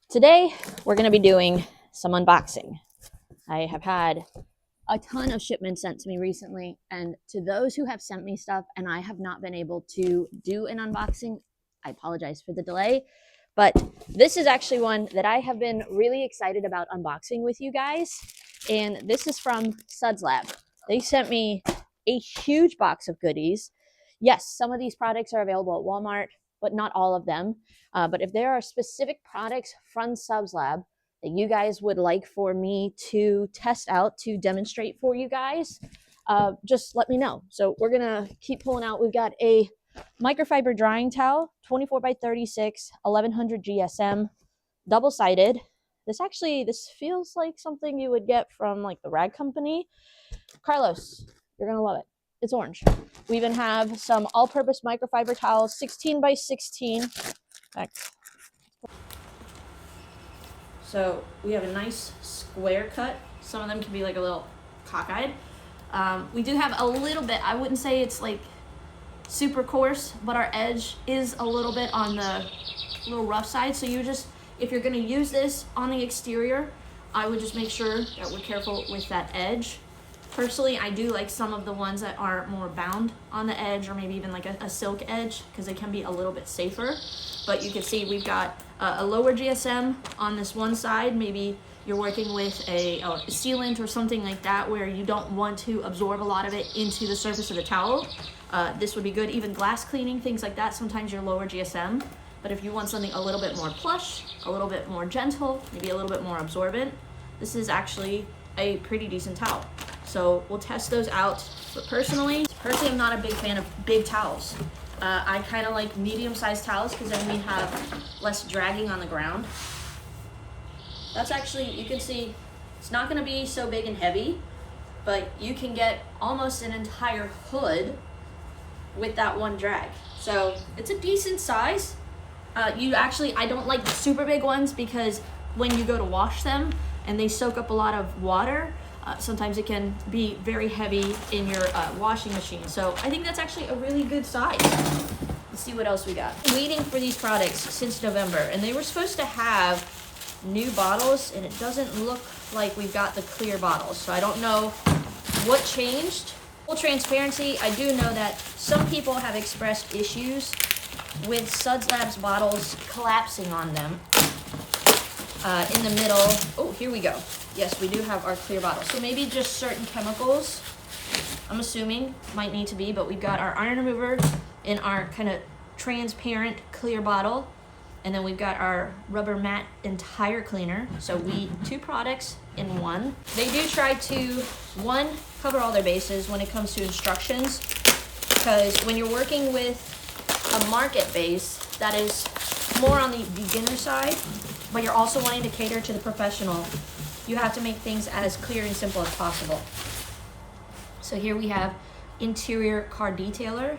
Today, we're going to be doing some unboxing. I have had a ton of shipments sent to me recently, and to those who have sent me stuff and I have not been able to do an unboxing, I apologize for the delay, but this is actually one that I have been really excited about unboxing with you guys, and this is from Suds Lab. They sent me a huge box of goodies. Yes, some of these products are available at Walmart, but not all of them. But if there are specific products from Suds Lab that you guys would like for me to test out, to demonstrate for you guys, just let me know. So we're gonna keep pulling out. We've got a microfiber drying towel, 24 by 36, 1100 GSM, double-sided. This feels like something you would get from like the rag company. Carlos, you're gonna love it. It's orange. We even have some all-purpose microfiber towels, 16 by 16. So we have a nice square cut. Some of them can be like a little cockeyed. We do have a little bit, I wouldn't say it's like super coarse, but our edge is a little bit on the little rough side. So if you're gonna use this on the exterior, I would just make sure that we're careful with that edge. Personally, I do like some of the ones that are more bound on the edge, or maybe even like a silk edge, because they can be a little bit safer. But you can see we've got a lower GSM on this one side. Maybe you're working with a sealant or something like that where you don't want to absorb a lot of it into the surface of the towel. This would be good. Even glass cleaning, things like that, sometimes you're lower GSM. But if you want something a little bit more plush, a little bit more gentle, maybe a little bit more absorbent, this is actually a pretty decent towel. So we'll test those out. But personally, I'm not a big fan of big towels. I kind of like medium-sized towels because then we have less dragging on the ground. That's actually, you can see, it's not going to be so big and heavy, but you can get almost an entire hood with that one drag. So it's a decent size. I don't like the super big ones because when you go to wash them and they soak up a lot of water, sometimes it can be very heavy in your washing machine. So I think that's actually a really good size. Let's see what else we got. I'm waiting for these products since November, and they were supposed to have new bottles, and it doesn't look like we've got the clear bottles. So I don't know what changed. Full transparency, I do know that some people have expressed issues with Suds Lab's bottles collapsing on them in the middle. Oh, here we go. Yes, we do have our clear bottles. So maybe just certain chemicals, I'm assuming, might need to be, but we've got our iron remover in our kind of transparent clear bottle. And then we've got our rubber mat and tire cleaner. So two products in one. They do try to, cover all their bases when it comes to instructions, because when you're working with a market base that is more on the beginner side, but you're also wanting to cater to the professional, you have to make things as clear and simple as possible. So here we have interior car detailer,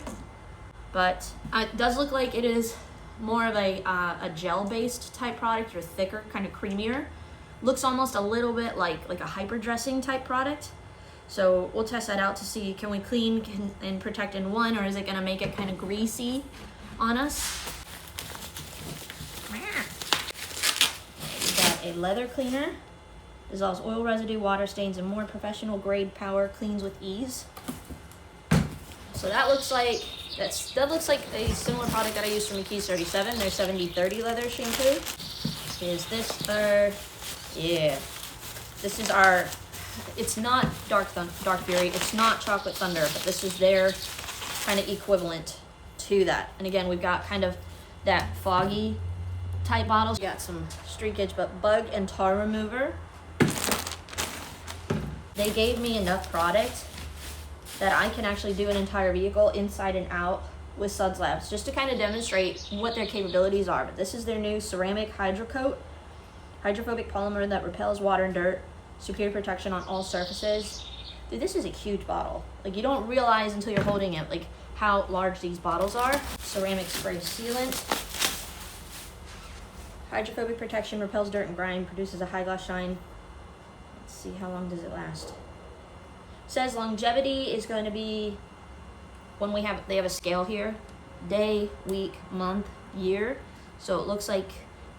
but it does look like it is more of a gel-based type product, or thicker, kind of creamier. Looks almost a little bit like a hyper dressing type product. So we'll test that out to see, can we clean and protect in one, or is it gonna make it kind of greasy on us? We've got a leather cleaner. Dissolves oil residue, water stains, and more. Professional grade power, cleans with ease. So that looks like a similar product that I use from McKee's 37, their 70/30 leather shampoo. Is this this is our, it's not Dark Fury, it's not Chocolate Thunder, but this is their kind of equivalent to that. And again, we've got kind of that foggy type bottles. We got some streakage, but bug and tar remover. They gave me enough product that I can actually do an entire vehicle inside and out with Suds Labs, just to kind of demonstrate what their capabilities are. But this is their new ceramic hydrocoat, hydrophobic polymer that repels water and dirt, superior protection on all surfaces. Dude, this is a huge bottle. Like, you don't realize until you're holding it, like, how large these bottles are. Ceramic spray sealant. Hydrophobic protection, repels dirt and grime, produces a high gloss shine. Let's see, how long does it last? Says longevity is going to be, they have a scale here, day, week, month, year. So it looks like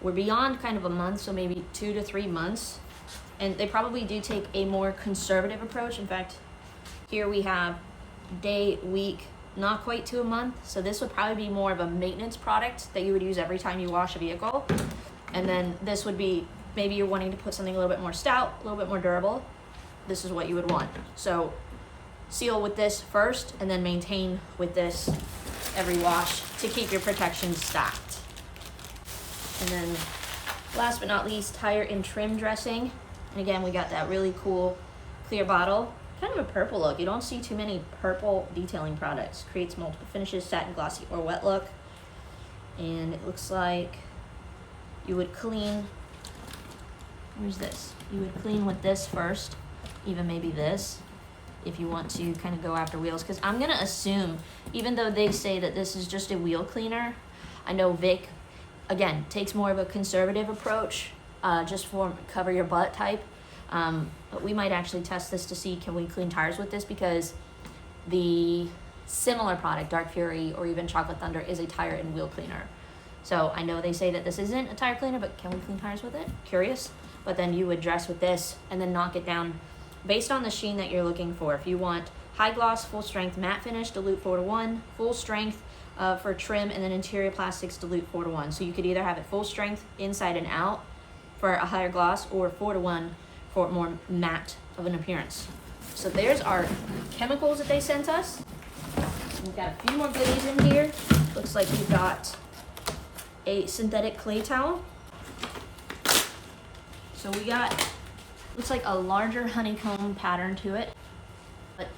we're beyond kind of a month, so maybe 2 to 3 months. And they probably do take a more conservative approach. In fact, here we have day, week, not quite to a month. So this would probably be more of a maintenance product that you would use every time you wash a vehicle. And then this would be, maybe you're wanting to put something a little bit more stout, a little bit more durable. This is what you would want. So seal with this first and then maintain with this every wash to keep your protection stacked. And then last but not least, tire and trim dressing. And again, we got that really cool clear bottle. Kind of a purple look. You don't see too many purple detailing products. Creates multiple finishes, satin, glossy, or wet look. And it looks like you would clean, where's this? You would clean with this first, even maybe this, if you want to kind of go after wheels. Because I'm gonna assume, even though they say that this is just a wheel cleaner, I know Vic, again, takes more of a conservative approach, just for cover your butt type. But we might actually test this to see, can we clean tires with this? Because the similar product, Dark Fury or even Chocolate Thunder, is a tire and wheel cleaner. So I know they say that this isn't a tire cleaner, but can we clean tires with it? Curious. But then you would dress with this and then knock it down based on the sheen that you're looking for. If you want high gloss, full strength matte finish, dilute 4:1, full strength for trim, and then interior plastics, dilute 4:1. So you could either have it full strength inside and out for a higher gloss, or 4:1 for more matte of an appearance. So there's our chemicals that they sent us. We've got a few more goodies in here. Looks like we've got a synthetic clay towel. So we got, looks like a larger honeycomb pattern to it, but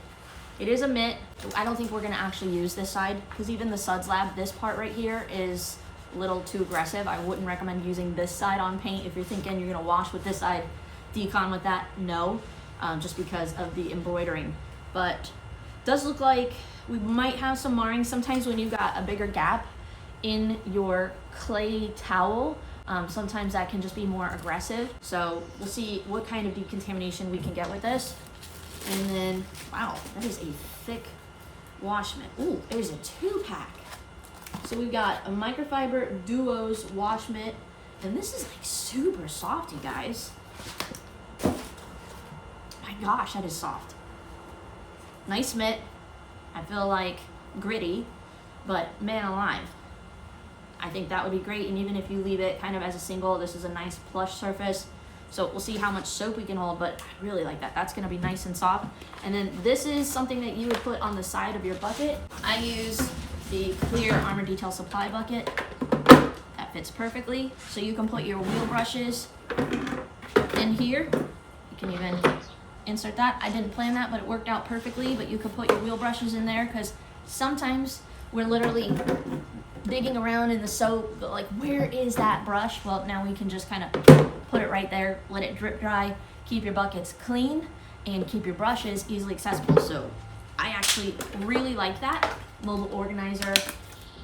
it is a mitt. I don't think we're gonna actually use this side, because even the Suds Lab, this part right here is a little too aggressive. I wouldn't recommend using this side on paint. If you're thinking you're gonna wash with this side, decon with that, no, just because of the embroidering. But does look like we might have some marring. Sometimes when you've got a bigger gap in your clay towel, sometimes that can just be more aggressive. So we'll see what kind of decontamination we can get with this. And then, wow, that is a thick wash mitt. Ooh, there's a 2-pack. So we've got a microfiber duos wash mitt, and this is like super soft, you guys. My gosh, that is soft. Nice mitt. I feel like gritty, but man alive, I think that would be great. And even if you leave it kind of as a single, this is a nice plush surface. So we'll see how much soap we can hold, but I really like that. That's gonna be nice and soft. And then this is something that you would put on the side of your bucket. I use the clear Armor Detail Supply bucket. That fits perfectly. So you can put your wheel brushes in here. You can even insert that. I didn't plan that, but it worked out perfectly. But you could put your wheel brushes in there, because sometimes we're literally digging around in the soap, but like, where is that brush? Well, now we can just kind of put it right there, let it drip dry, keep your buckets clean, and keep your brushes easily accessible. So I actually really like that mobile organizer.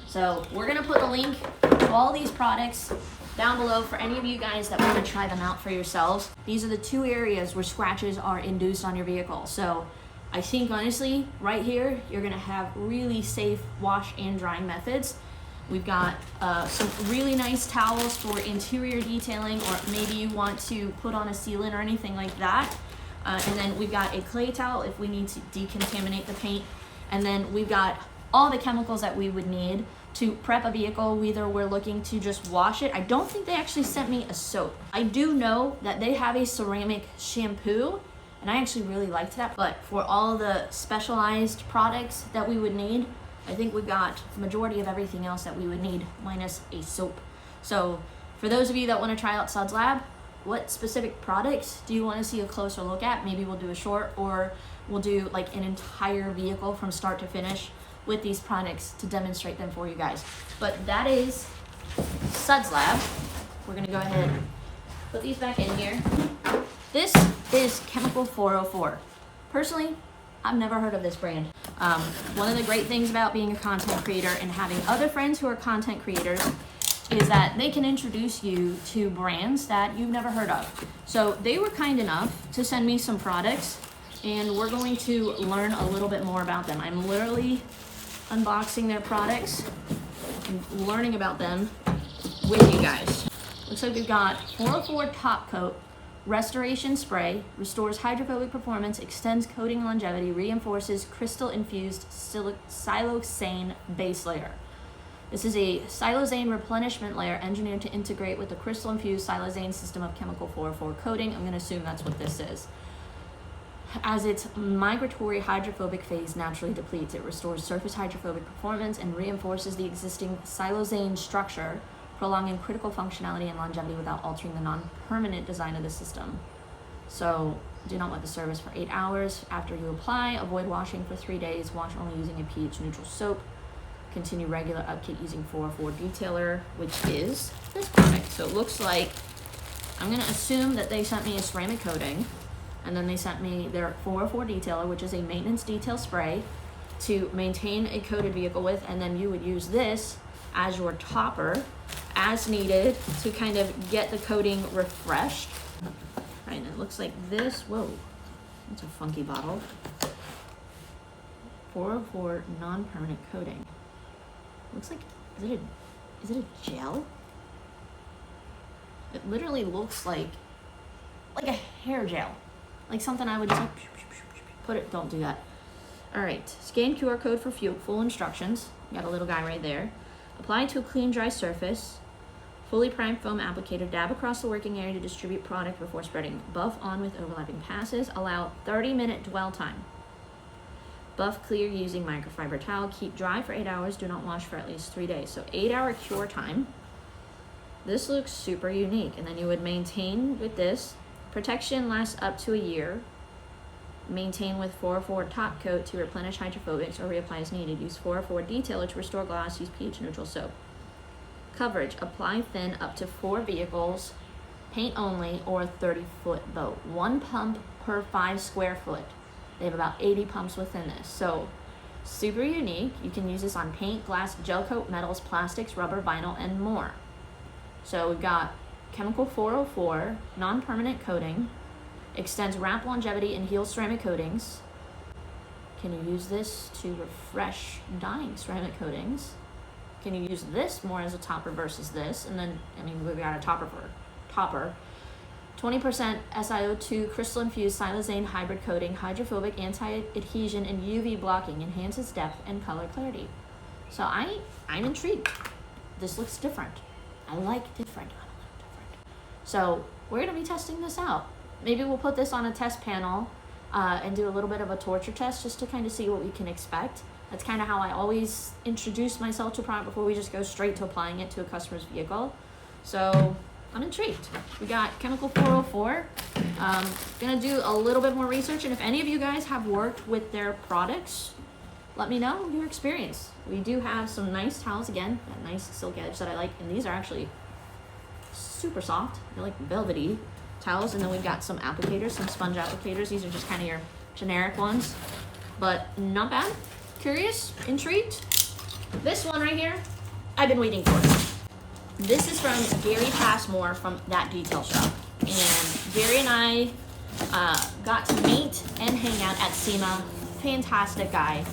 So we're gonna put a link to all these products down below for any of you guys that want to try them out for yourselves. These are the 2 areas where scratches are induced on your vehicle. So I think honestly, right here, you're gonna have really safe wash and drying methods. We've got some really nice towels for interior detailing, or maybe you want to put on a sealant or anything like that. And then we've got a clay towel if we need to decontaminate the paint. And then we've got all the chemicals that we would need to prep a vehicle, whether we're looking to just wash it. I don't think they actually sent me a soap. I do know that they have a ceramic shampoo, and I actually really liked that. But for all the specialized products that we would need, I think we've got the majority of everything else that we would need, minus a soap. So for those of you that want to try out Suds Lab, what specific products do you want to see a closer look at? Maybe we'll do a short, or we'll do like an entire vehicle from start to finish with these products to demonstrate them for you guys. But that is Suds Lab. We're gonna go ahead and put these back in here. This is Chemical 404. Personally, I've never heard of this brand. One of the great things about being a content creator and having other friends who are content creators is that they can introduce you to brands that you've never heard of. So they were kind enough to send me some products, and we're going to learn a little bit more about them. I'm literally unboxing their products and learning about them with you guys. Looks like we've got 404 top coat, restoration spray, restores hydrophobic performance, extends coating longevity, reinforces crystal infused siloxane base layer. This is a siloxane replenishment layer engineered to integrate with the crystal infused siloxane system of chemical 404 coating. I'm going to assume that's what this is. As its migratory hydrophobic phase naturally depletes, it restores surface hydrophobic performance and reinforces the existing siloxane structure, prolonging critical functionality and longevity without altering the non-permanent design of the system. So do not let the service for 8 hours. After you apply, avoid washing for 3 days. Wash only using a pH neutral soap. Continue regular upkeep using 404 detailer, which is this product. So it looks like, I'm going to assume that they sent me a ceramic coating, and then they sent me their 404 detailer, which is a maintenance detail spray to maintain a coated vehicle with, and then you would use this as your topper as needed to kind of get the coating refreshed. Right, and it looks like this. Whoa, that's a funky bottle. 404 non-permanent coating. Looks like, is it a gel? It literally looks like a hair gel. Like something I would just like, put it, don't do that. All right, scan QR code for full instructions. Got a little guy right there. Apply to a clean, dry surface. Fully primed foam applicator. Dab across the working area to distribute product before spreading. Buff on with overlapping passes. Allow 30-minute dwell time. Buff clear using microfiber towel. Keep dry for 8 hours. Do not wash for at least 3 days. So 8-hour cure time. This looks super unique. And then you would maintain with this. Protection lasts up to a year. Maintain with 404 top coat to replenish hydrophobics or reapply as needed. Use 404 detailer to restore gloss. Use pH neutral soap. Coverage. Apply thin up to 4 vehicles. Paint only or 30-foot boat. 1 pump per 5 square foot. They have about 80 pumps within this. So super unique. You can use this on paint, glass, gel coat, metals, plastics, rubber, vinyl, and more. So we've got chemical 404, non-permanent coating, extends wrap longevity and heals ceramic coatings. Can you use this to refresh dying ceramic coatings? Can you use this more as a topper versus this? And then, I mean, we've got a topper. 20% SiO2 crystal infused siloxane hybrid coating, hydrophobic, anti-adhesion, and UV blocking, enhances depth and color clarity. So I'm intrigued. This looks different. I like different. So we're gonna be testing this out. Maybe we'll put this on a test panel and do a little bit of a torture test just to kind of see what we can expect. That's kind of how I always introduce myself to a product before we just go straight to applying it to a customer's vehicle. So I'm intrigued. We got chemical 404. Gonna do a little bit more research, and if any of you guys have worked with their products, let me know your experience. We do have some nice towels, again, that nice silk edge that I like, and these are actually super soft. They're like velvety towels, and then we've got some applicators, some sponge applicators. These are just kind of your generic ones, but not bad. Curious, intrigued. This one right here, I've been waiting for. This is from Gary Passmore from That Detail Shop, and Gary and I got to meet and hang out at SEMA. Fantastic guy,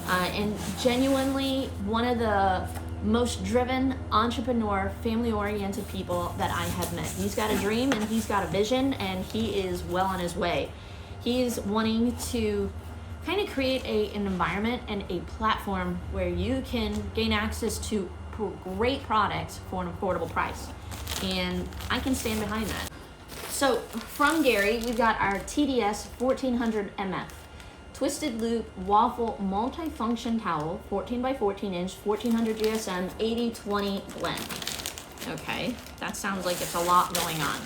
and genuinely one of the most driven, entrepreneur, family-oriented people that I have met. He's got a dream and he's got a vision, and he is well on his way. He's wanting to kind of create an environment and a platform where you can gain access to great products for an affordable price, and I can stand behind that. So from Gary, we've got our TDS 1400 MF twisted loop waffle multi-function towel, 14 by 14 inch, 1400 GSM, 80/20 blend. Okay, that sounds like it's a lot going on.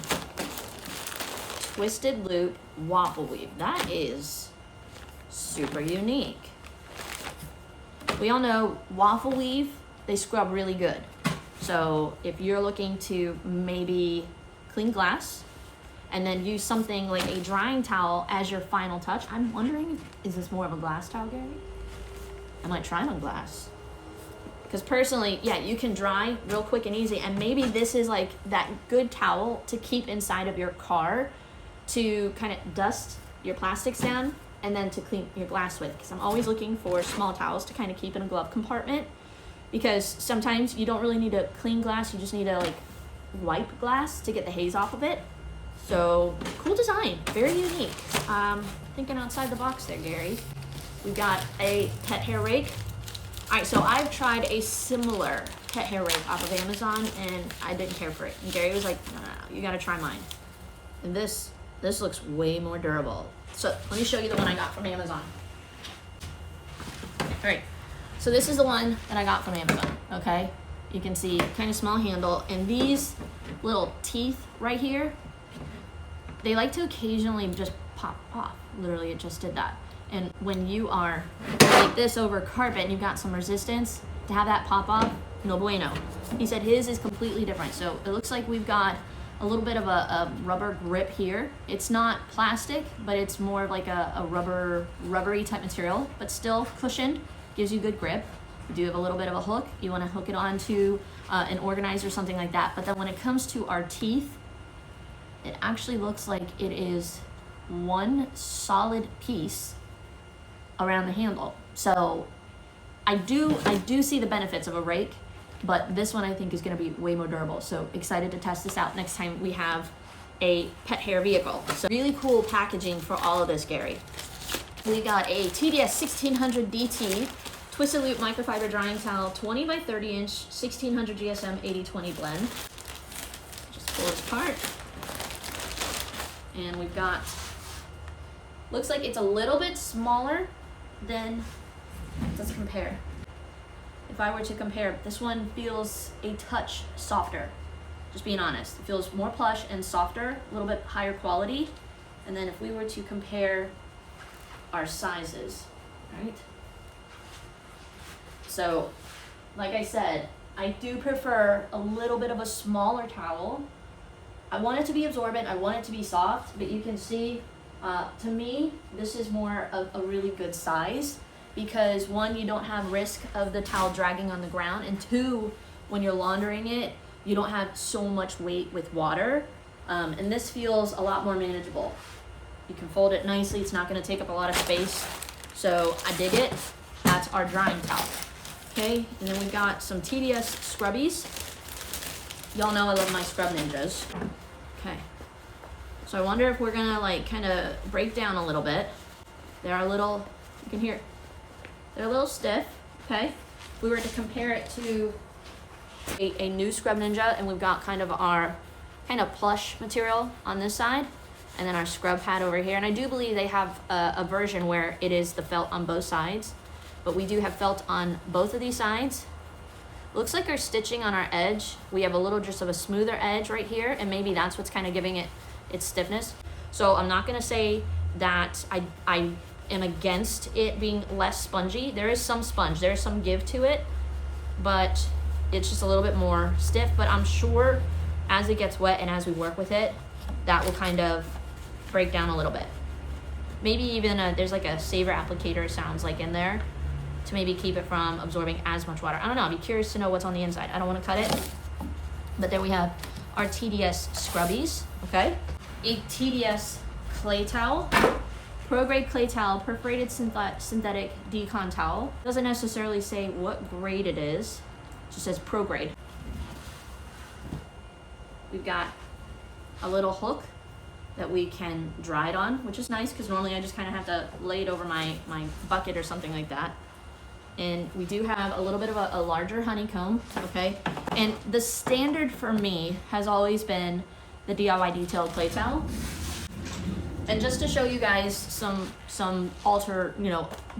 Twisted loop waffle weave. That is super unique. We all know waffle weave, they scrub really good. So if you're looking to maybe clean glass and then use something like a drying towel as your final touch, I'm wondering, is this more of a glass towel, Gary? I might try it on glass. Because personally, yeah, you can dry real quick and easy, and maybe this is like that good towel to keep inside of your car to kind of dust your plastics down and then to clean your glass with, because I'm always looking for small towels to kind of keep in a glove compartment, because sometimes you don't really need to clean glass, you just need to like wipe glass to get the haze off of it. So cool design, very unique. Thinking outside the box there, Gary. We've got a pet hair rake. All right, so I've tried a similar pet hair rake off of Amazon and I didn't care for it. And Gary was like, no, you gotta try mine. And this looks way more durable. So let me show you the one I got from Amazon. All right, so this is the one that I got from Amazon, okay? You can see kind of small handle, and these little teeth right here, they like to occasionally just pop off. Literally, it just did that. And when you are like this over carpet and you've got some resistance, to have that pop off, no bueno. He said his is completely different. So it looks like we've got a little bit of a rubber grip here. It's not plastic, but it's more of like a rubbery type material, but still cushioned, gives you good grip. You do have a little bit of a hook. You want to hook it onto an organizer or something like that. But then when it comes to our teeth, it actually looks like it is one solid piece around the handle. So I do see the benefits of a rake, but this one I think is going to be way more durable. So excited to test this out next time we have a pet hair vehicle. So really cool packaging for all of this, Gary. We got a TDS 1600 DT twisted loop microfiber drying towel, 20 by 30 inch, 1600 GSM 80/20 blend. Just pull this apart. And we've got, looks like it's a little bit smaller than, let's compare. If I were to compare, this one feels a touch softer. Just being honest, it feels more plush and softer, a little bit higher quality. And then if we were to compare our sizes, right? So, like I said, I do prefer a little bit of a smaller towel. I want it to be absorbent, I want it to be soft, but you can see, to me, this is more of a really good size because one, you don't have risk of the towel dragging on the ground, and two, when you're laundering it, you don't have so much weight with water, and this feels a lot more manageable. You can fold it nicely, it's not gonna take up a lot of space, so I dig it. That's our drying towel. Okay, and then we've got some TDS scrubbies. Y'all know I love my scrub ninjas. Okay, so I wonder if we're gonna like kind of break down a little bit. They're a little, you can hear, they're a little stiff, okay? If we were to compare it to a new scrub ninja, and we've got kind of our kind of plush material on this side, and then our scrub pad over here. And I do believe they have a version where it is the felt on both sides, but we do have felt on both of these sides. Looks like our stitching on our edge, we have a little just of a smoother edge right here, and maybe that's what's kind of giving it its stiffness. So I'm not gonna say that I am against it being less spongy. There is some sponge, there is some give to it, but it's just a little bit more stiff. But I'm sure as it gets wet and as we work with it, that will kind of break down a little bit. Maybe even there's like a saver applicator, sounds like, in there to maybe keep it from absorbing as much water. I don't know, I'd be curious to know what's on the inside. I don't wanna cut it. But there we have our TDS scrubbies, okay? A TDS clay towel, pro-grade clay towel, perforated synthetic decon towel. Doesn't necessarily say what grade it is, it just says pro-grade. We've got a little hook that we can dry it on, which is nice because normally I just kind of have to lay it over my bucket or something like that. And we do have a little bit of a larger honeycomb, okay? And the standard for me has always been the DIY detailed clay towel. And just to show you guys some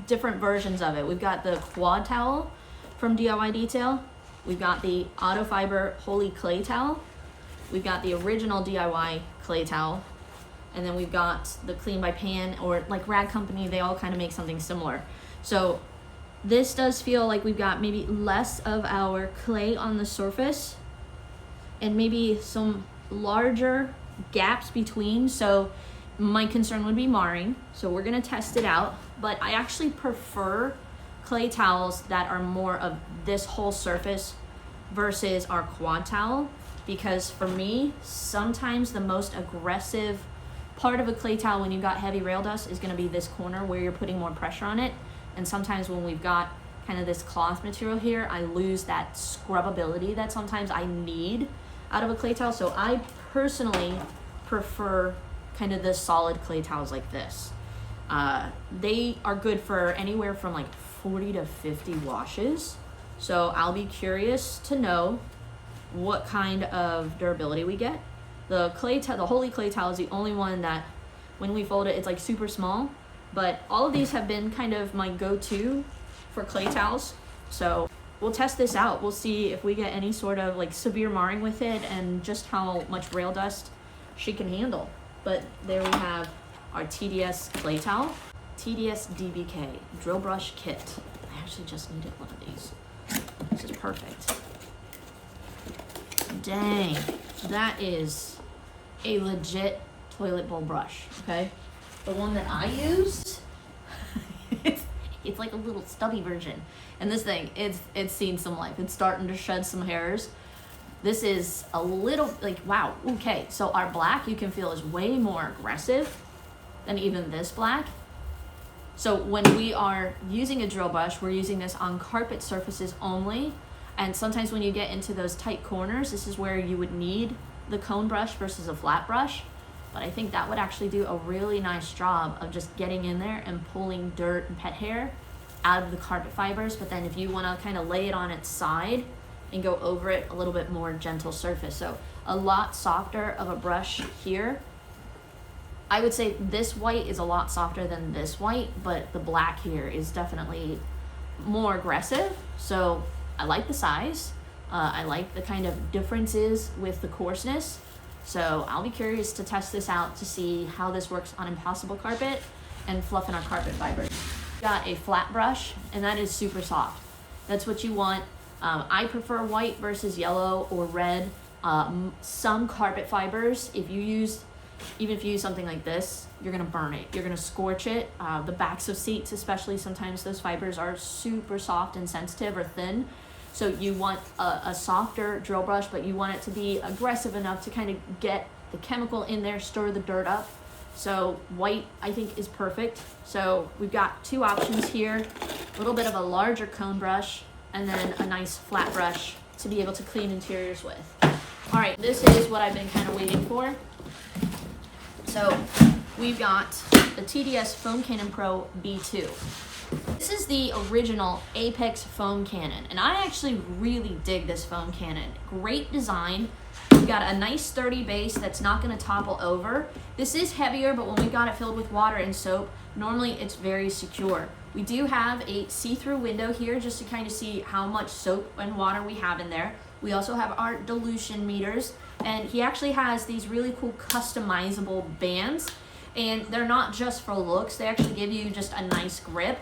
different versions of it, we've got the quad towel from DIY Detail. We've got the Auto Fiber Holy Clay Towel. We've got the original DIY clay towel. And then we've got the Clean by Pan, or like Rag Company, they all kind of make something similar. So this does feel like we've got maybe less of our clay on the surface and maybe some larger gaps between. So my concern would be marring. So we're gonna test it out, but I actually prefer clay towels that are more of this whole surface versus our quad towel, because for me, sometimes the most aggressive part of a clay towel when you've got heavy rail dust is gonna be this corner where you're putting more pressure on it. And sometimes when we've got kind of this cloth material here, I lose that scrubbability that sometimes I need out of a clay towel. So I personally prefer kind of the solid clay towels like this. They are good for anywhere from like 40 to 50 washes. So I'll be curious to know what kind of durability we get. The Holy clay towel is the only one that when we fold it, it's like super small, but all of these have been kind of my go-to for clay towels. So we'll test this out. We'll see if we get any sort of like severe marring with it and just how much rail dust she can handle. But there we have our TDS clay towel. TDS DBK drill brush kit. I actually just needed one of these. This is perfect. Dang, that is a legit toilet bowl brush, okay? The one that I used, it's like a little stubby version. And this thing, it's seen some life. It's starting to shed some hairs. This is a little, like, wow, okay. So our black, you can feel, is way more aggressive than even this black. So when we are using a drill brush, we're using this on carpet surfaces only. And sometimes when you get into those tight corners, this is where you would need the cone brush versus a flat brush. But I think that would actually do a really nice job of just getting in there and pulling dirt and pet hair out of the carpet fibers. But then if you want to kind of lay it on its side and go over it, a little bit more gentle surface. So a lot softer of a brush here. I would say this white is a lot softer than this white, but the black here is definitely more aggressive. So I like the size. I like the kind of differences with the coarseness. So I'll be curious to test this out to see how this works on impossible carpet and fluffing our carpet fibers. Got a flat brush, and that is super soft. That's what you want. I prefer white versus yellow or red. Some carpet fibers, even if you use something like this, you're gonna burn it. You're gonna scorch it. The backs of seats, especially, sometimes those fibers are super soft and sensitive or thin. So you want a softer drill brush, but you want it to be aggressive enough to kind of get the chemical in there, stir the dirt up. So white, I think, is perfect. So we've got two options here, a little bit of a larger cone brush and then a nice flat brush to be able to clean interiors with. All right, this is what I've been kind of waiting for. So we've got the TDS Foam Cannon Pro B2. This is the original Apex foam cannon, and I actually really dig this foam cannon. Great design. We got a nice sturdy base that's not going to topple over. This is heavier, but when we got it filled with water and soap, normally it's very secure. We do have a see-through window here just to kind of see how much soap and water we have in there. We also have our dilution meters, and he actually has these really cool customizable bands, and they're not just for looks. They actually give you just a nice grip.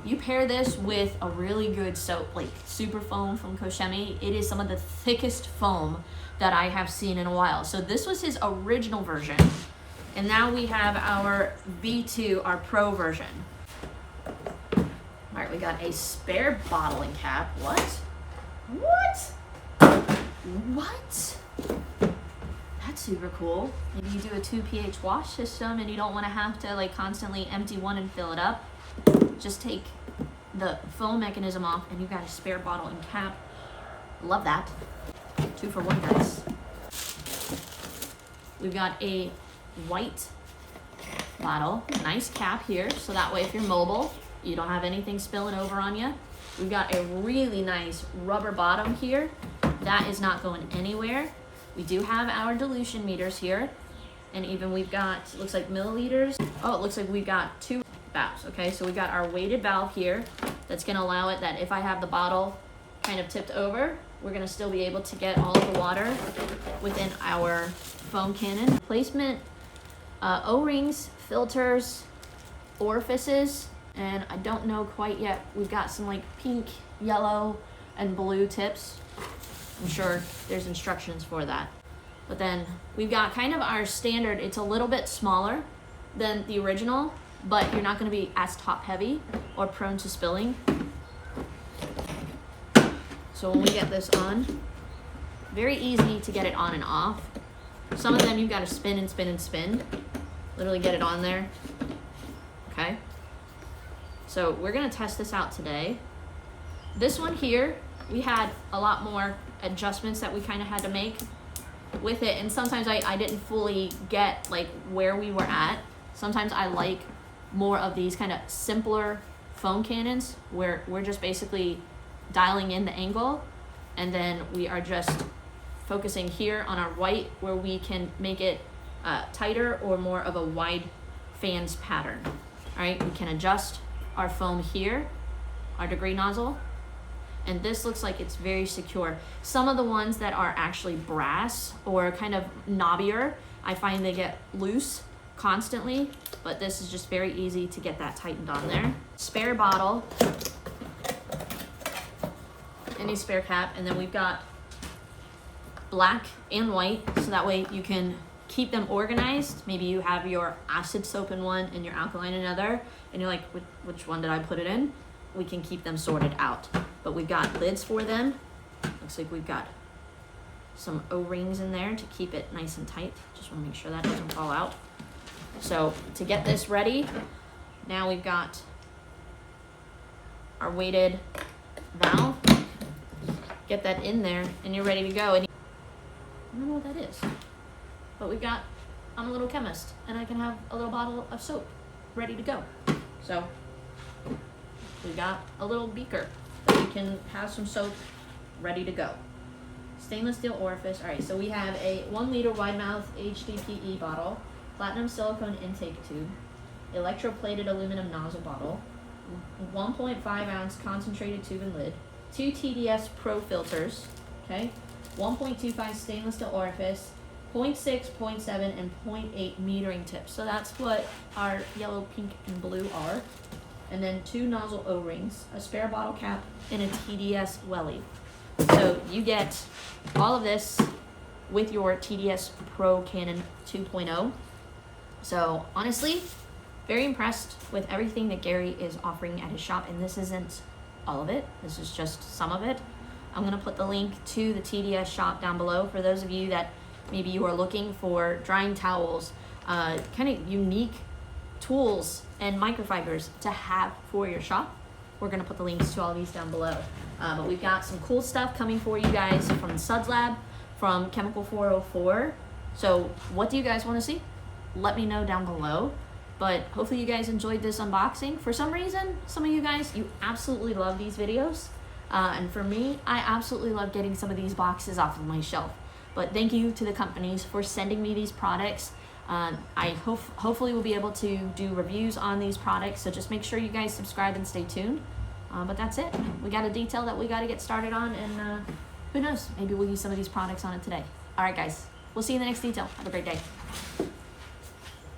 You pair this with a really good soap, like Super Foam from Koshemi. It is some of the thickest foam that I have seen in a while. So this was his original version, and now we have our V2, our Pro version. All right, we got a spare bottling cap. What? What? That's super cool. Maybe you do a 2 pH wash system and you don't want to have to like constantly empty one and fill it up. Just take the foam mechanism off and you've got a spare bottle and cap. Love that. 2 for 1, guys. We've got a white bottle, nice cap here, so that way if you're mobile, you don't have anything spilling over on you. We've got a really nice rubber bottom here. That is not going anywhere. We do have our dilution meters here, and even we've got, looks like milliliters. Oh, it looks like we've got 2 valves. Okay, so we've got our weighted valve here that's going to allow it that if I have the bottle kind of tipped over, we're going to still be able to get all of the water within our foam cannon. Placement, O-rings, filters, orifices, and I don't know quite yet. We've got some like pink, yellow, and blue tips. I'm sure there's instructions for that. But then we've got kind of our standard. It's a little bit smaller than the original, but you're not going to be as top heavy or prone to spilling. So when we get this on, very easy to get it on and off. Some of them you've got to spin and spin and spin. Literally get it on there. Okay. So we're going to test this out today. This one here, we had a lot more adjustments that we kind of had to make. with it, and sometimes I didn't fully get like where we were at. Sometimes I like more of these kind of simpler foam cannons where we're just basically dialing in the angle, and then we are just focusing here on our white where we can make it tighter or more of a wide fans pattern. All right, we can adjust our foam here, our degree nozzle, and this looks like it's very secure. Some of the ones that are actually brass or kind of knobbier, I find they get loose constantly, but this is just very easy to get that tightened on there. Spare bottle, any spare cap, and then we've got black and white, so that way you can keep them organized. Maybe you have your acid soap in one and your alkaline in another, and you're like, which one did I put it in? We can keep them sorted out. But we've got lids for them. Looks like we've got some O-rings in there to keep it nice and tight. Just want to make sure that doesn't fall out. So to get this ready, now we've got our weighted valve. Get that in there and you're ready to go. And I don't know what that is, but we've got, I'm a little chemist and I can have a little bottle of soap ready to go. So we got a little beaker that we can have some soap ready to go. Stainless steel orifice. All right, so we have a 1 liter wide mouth HDPE bottle, platinum silicone intake tube, electroplated aluminum nozzle bottle, 1.5 ounce concentrated tube and lid, 2 TDS Pro filters, okay, 1.25 stainless steel orifice, 0.6, 0.7, and 0.8 metering tips. So that's what our yellow, pink, and blue are. And then 2 nozzle O-rings, a spare bottle cap, and a TDS welly. So you get all of this with your TDS Pro Cannon 2.0. So honestly, very impressed with everything that Gary is offering at his shop, and this isn't all of it. This is just some of it. I'm gonna put the link to the TDS shop down below for those of you that maybe you are looking for drying towels, kind of unique tools and microfibers to have for your shop. We're gonna put the links to all of these down below. But we've got some cool stuff coming for you guys from the Suds Lab, from Chemical 404. So what do you guys wanna see? Let me know down below. But hopefully you guys enjoyed this unboxing. For some reason, some of you guys, you absolutely love these videos. And for me, I absolutely love getting some of these boxes off of my shelf. But thank you to the companies for sending me these products. I hopefully will be able to do reviews on these products, so just make sure you guys subscribe and stay tuned. But that's it. We got a detail that we got to get started on, and who knows, maybe we'll use some of these products on it today. All right, guys, we'll see you in the next detail. Have a great day.